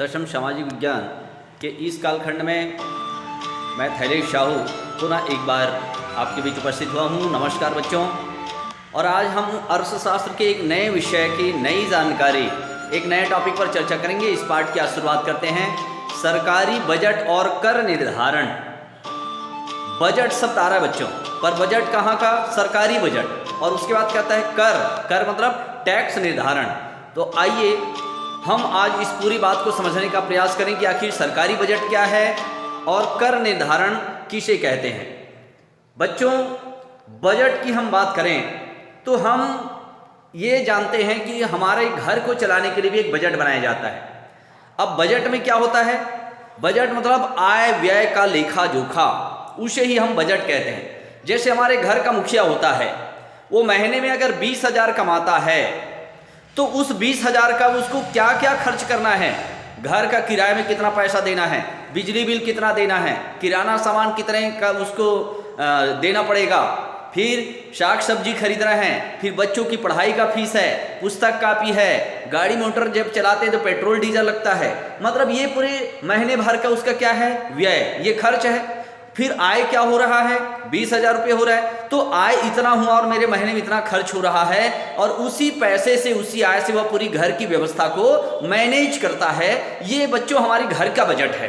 दशम सामाजिक विज्ञान के इस कालखंड में मैं थैलेश साहू पुनः एक बार आपके बीच उपस्थित हुआ हूँ। नमस्कार बच्चों। और आज हम अर्थशास्त्र के एक नए विषय की नई जानकारी, एक नए टॉपिक पर चर्चा करेंगे। इस पाठ की आज शुरुआत करते हैं। सरकारी बजट और कर निर्धारण। बजट शब्द आ रहा है बच्चों, पर बजट कहाँ का? सरकारी बजट। और उसके बाद कहता है कर। कर मतलब टैक्स निर्धारण। तो आइए हम आज इस पूरी बात को समझने का प्रयास करें कि आखिर सरकारी बजट क्या है और कर निर्धारण किसे कहते हैं। बच्चों, बजट की हम बात करें तो हम ये जानते हैं कि हमारे घर को चलाने के लिए भी एक बजट बनाया जाता है। अब बजट में क्या होता है? बजट मतलब आय व्यय का लेखा जोखा, उसे ही हम बजट कहते हैं। जैसे हमारे घर का मुखिया होता है, वो महीने में अगर 20,000 कमाता है तो उस 20,000 का उसको क्या क्या खर्च करना है। घर का किराए में कितना पैसा देना है, बिजली बिल कितना देना है, किराना सामान कितने का उसको देना पड़ेगा, फिर साग सब्जी खरीदना है, फिर बच्चों की पढ़ाई का फीस है, पुस्तक कापी है, गाड़ी मोटर जब चलाते हैं तो पेट्रोल डीजल लगता है। मतलब ये पूरे महीने भर का उसका क्या है? व्यय, ये खर्च है। फिर आय क्या हो रहा है? 20,000 रुपये हो रहा है, तो आय इतना हुआ और मेरे महीने में इतना खर्च हो रहा है, और उसी पैसे से, उसी आय से वह पूरी घर की व्यवस्था को मैनेज करता है। ये बच्चों हमारी घर का बजट है।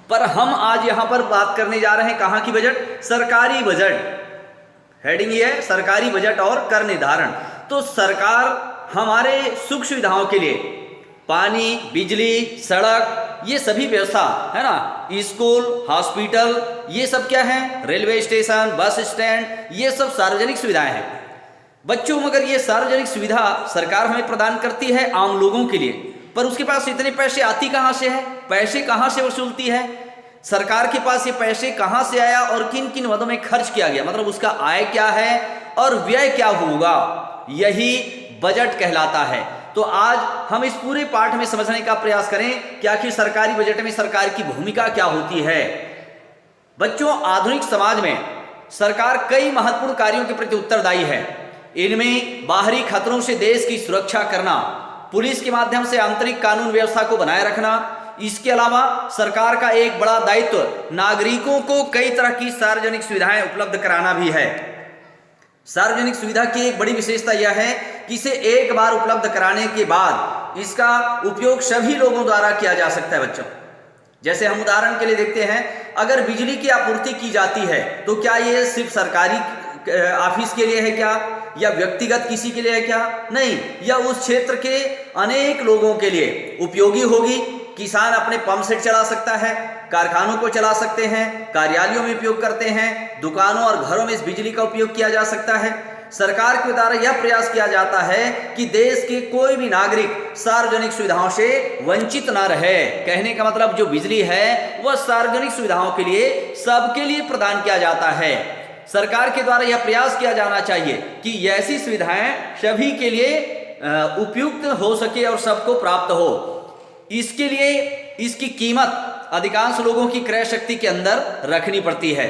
पर हम आज यहां पर बात करने जा रहे हैं कहां की बजट? सरकारी बजट। हेडिंग ये है, सरकारी बजट और कर निर्धारण। तो सरकार हमारे सुख सुविधाओं के लिए पानी, बिजली, सड़क, ये सभी व्यवस्था है ना, स्कूल, हॉस्पिटल, ये सब क्या है? रेलवे स्टेशन, बस स्टैंड, ये सब सार्वजनिक सुविधाएं हैं बच्चों। मगर ये सार्वजनिक सुविधा सरकार हमें प्रदान करती है आम लोगों के लिए, पर उसके पास इतने पैसे आती कहां से है? पैसे कहां से वसूलती है सरकार के पास? ये पैसे कहां से आया और किन किन मदों में खर्च किया गया, मतलब उसका आय क्या है और व्यय क्या होगा, यही बजट कहलाता है। तो आज हम इस पूरे पाठ में समझने का प्रयास करें कि आखिर सरकारी बजट में सरकार की भूमिका क्या होती है। बच्चों, आधुनिक समाज में सरकार कई महत्वपूर्ण कार्यों के प्रति उत्तरदायी है। इनमें बाहरी खतरों से देश की सुरक्षा करना, पुलिस के माध्यम से आंतरिक कानून व्यवस्था को बनाए रखना, इसके अलावा सरकार का एक बड़ा दायित्व नागरिकों को कई तरह की सार्वजनिक सुविधाएं उपलब्ध कराना भी है। सार्वजनिक सुविधा की एक बड़ी विशेषता यह है कि इसे एक बार उपलब्ध कराने के बाद इसका उपयोग सभी लोगों द्वारा किया जा सकता है बच्चों। जैसे हम उदाहरण के लिए देखते हैं, अगर बिजली की आपूर्ति की जाती है तो क्या ये सिर्फ सरकारी ऑफिस के लिए है क्या, या व्यक्तिगत किसी के लिए है क्या? नहीं, यह उस क्षेत्र के अनेक लोगों के लिए उपयोगी होगी। किसान अपने पंप सेट चला सकता है, कारखानों को चला सकते हैं, कार्यालयों में उपयोग करते हैं, दुकानों और घरों में इस बिजली का उपयोग किया जा सकता है। सरकार के द्वारा यह प्रयास किया जाता है कि देश के कोई भी नागरिक सार्वजनिक सुविधाओं से वंचित ना रहे। कहने का मतलब जो बिजली है वह सार्वजनिक सुविधाओं के लिए, सबके लिए प्रदान किया जाता है। सरकार के द्वारा यह प्रयास किया जाना चाहिए कि ऐसी सुविधाएं सभी के लिए उपयुक्त हो सके और सबको प्राप्त हो। इसके लिए इसकी कीमत अधिकांश लोगों की क्रय शक्ति के अंदर रखनी पड़ती है,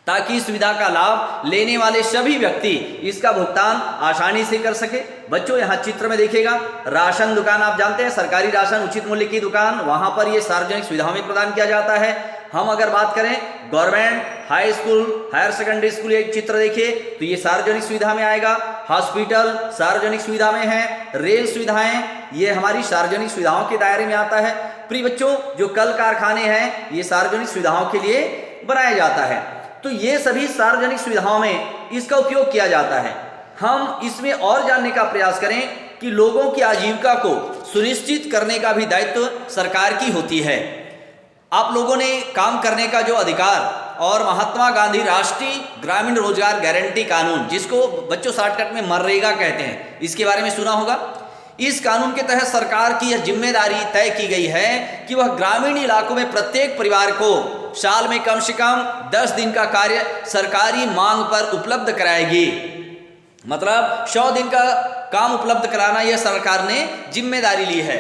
ताकि सुविधा का लाभ लेने वाले सभी व्यक्ति इसका भुगतान आसानी से कर सके। बच्चों, यहाँ चित्र में देखिएगा, राशन दुकान, आप जानते हैं सरकारी राशन उचित मूल्य की दुकान, वहां पर यह सार्वजनिक सुविधाओं में प्रदान किया जाता है। हम अगर बात करें government high school, higher secondary school, एक चित्र देखिए तो ये सार्वजनिक सुविधा में आएगा। हॉस्पिटल सार्वजनिक सुविधा में है। रेल सुविधाएं, ये हमारी सार्वजनिक सुविधाओं के दायरे में आता है। प्रिय बच्चों, जो कल कारखाने हैं ये सार्वजनिक सुविधाओं के लिए बनाया जाता है। तो ये सभी सार्वजनिक सुविधाओं में इसका उपयोग किया जाता है। हम इसमें और जानने का प्रयास करें कि लोगों की आजीविका को सुनिश्चित करने का भी दायित्व सरकार की होती है। आप लोगों ने काम करने का जो अधिकार, और महात्मा गांधी राष्ट्रीय ग्रामीण रोजगार गारंटी कानून, जिसको बच्चों शॉर्टकट में मनरेगा कहते हैं, इसके बारे में सुना होगा। इस कानून के तहत सरकार की यह जिम्मेदारी तय की गई है कि वह ग्रामीण इलाकों में प्रत्येक परिवार को साल में कम से कम 10 दिन का कार्य सरकारी मांग पर उपलब्ध कराएगी। मतलब 100 दिन का काम उपलब्ध कराना यह सरकार ने जिम्मेदारी ली है,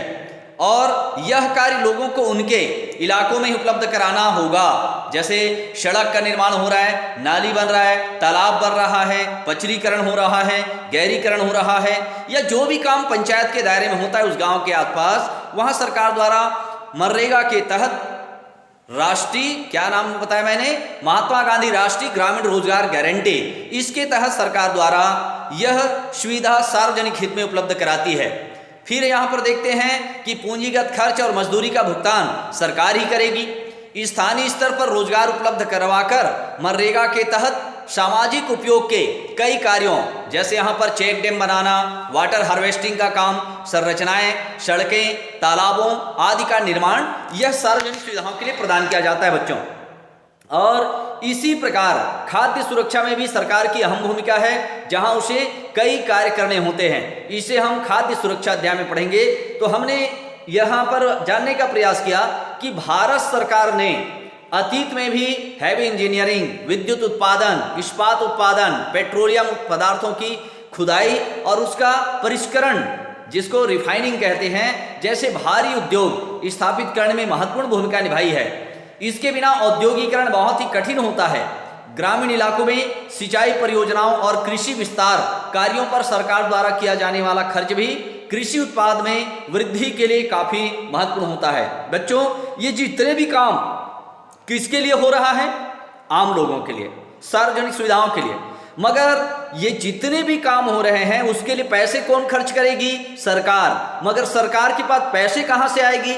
और यह कार्य लोगों को उनके इलाकों में ही उपलब्ध कराना होगा। जैसे सड़क का निर्माण हो रहा है, नाली बन रहा है, तालाब बन रहा है, पचरीकरण हो रहा है, गहरीकरण हो रहा है, या जो भी काम पंचायत के दायरे में होता है उस गांव के आसपास, वहाँ सरकार द्वारा मनरेगा के तहत राष्ट्रीय, क्या नाम बताया मैंने, महात्मा गांधी राष्ट्रीय ग्रामीण रोजगार गारंटी, इसके तहत सरकार द्वारा यह सुविधा सार्वजनिक हित में उपलब्ध कराती है। फिर यहाँ पर देखते हैं कि पूंजीगत खर्च और मजदूरी का भुगतान सरकार ही करेगी। स्थानीय स्तर पर रोजगार उपलब्ध करवाकर मनरेगा के तहत सामाजिक उपयोग के कई कार्यों, जैसे यहाँ पर चेक डैम बनाना, वाटर हार्वेस्टिंग का काम, संरचनाएं, सड़कें, तालाबों आदि का निर्माण, यह सार्वजनिक सुविधाओं के लिए प्रदान किया जाता है बच्चों। और इसी प्रकार खाद्य सुरक्षा में भी सरकार की अहम भूमिका है, जहां उसे कई कार्य करने होते हैं। इसे हम खाद्य सुरक्षा अध्याय में पढ़ेंगे। तो हमने यहाँ पर जानने का प्रयास किया कि भारत सरकार ने अतीत में भी हैवी इंजीनियरिंग, विद्युत उत्पादन, इस्पात उत्पादन, पेट्रोलियम पदार्थों की खुदाई और उसका परिष्करण, जिसको रिफाइनिंग कहते हैं, जैसे भारी उद्योग स्थापित करने में महत्वपूर्ण भूमिका निभाई है। इसके बिना औद्योगिकरण बहुत ही कठिन होता है। ग्रामीण इलाकों में सिंचाई परियोजनाओं और कृषि विस्तार कार्यों पर सरकार द्वारा किया जाने वाला खर्च भी कृषि उत्पाद में वृद्धि के लिए काफी महत्वपूर्ण होता है। बच्चों, ये जितने भी काम किसके लिए हो रहा है? आम लोगों के लिए, सार्वजनिक सुविधाओं के लिए। मगर ये जितने भी काम हो रहे हैं उसके लिए पैसे कौन खर्च करेगी? सरकार। मगर सरकार के पास पैसे कहां से आएगी?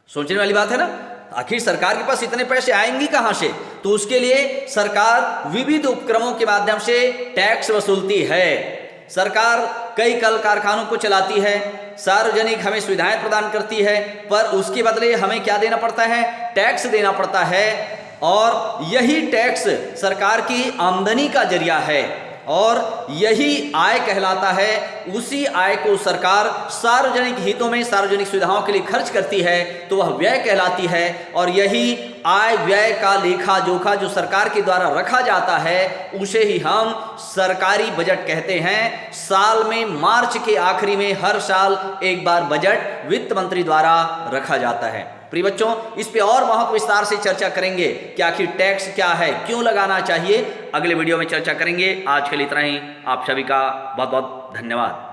सोचने वाली बात है ना। आखिर सरकार के पास इतने पैसे आएंगी कहां से? तो उसके लिए सरकार विविध उपक्रमों के माध्यम से टैक्स वसूलती है। सरकार कई कल कारखानों को चलाती है, सार्वजनिक हमें सुविधाएं प्रदान करती है, पर उसके बदले हमें क्या देना पड़ता है? टैक्स देना पड़ता है। और यही टैक्स सरकार की आमदनी का जरिया है और यही आय कहलाता है। उसी आय को सरकार सार्वजनिक हितों में, सार्वजनिक सुविधाओं के लिए खर्च करती है, तो वह व्यय कहलाती है। और यही आय व्यय का लेखा जोखा जो सरकार के द्वारा रखा जाता है, उसे ही हम सरकारी बजट कहते हैं। साल में मार्च के आखिरी में हर साल एक बार बजट वित्त मंत्री द्वारा रखा जाता है। प्रिय बच्चों, इस पे और बहुत विस्तार से चर्चा करेंगे कि आखिर टैक्स क्या है, क्यों लगाना चाहिए, अगले वीडियो में चर्चा करेंगे। आज के लिए इतना ही। आप सभी का बहुत बहुत धन्यवाद।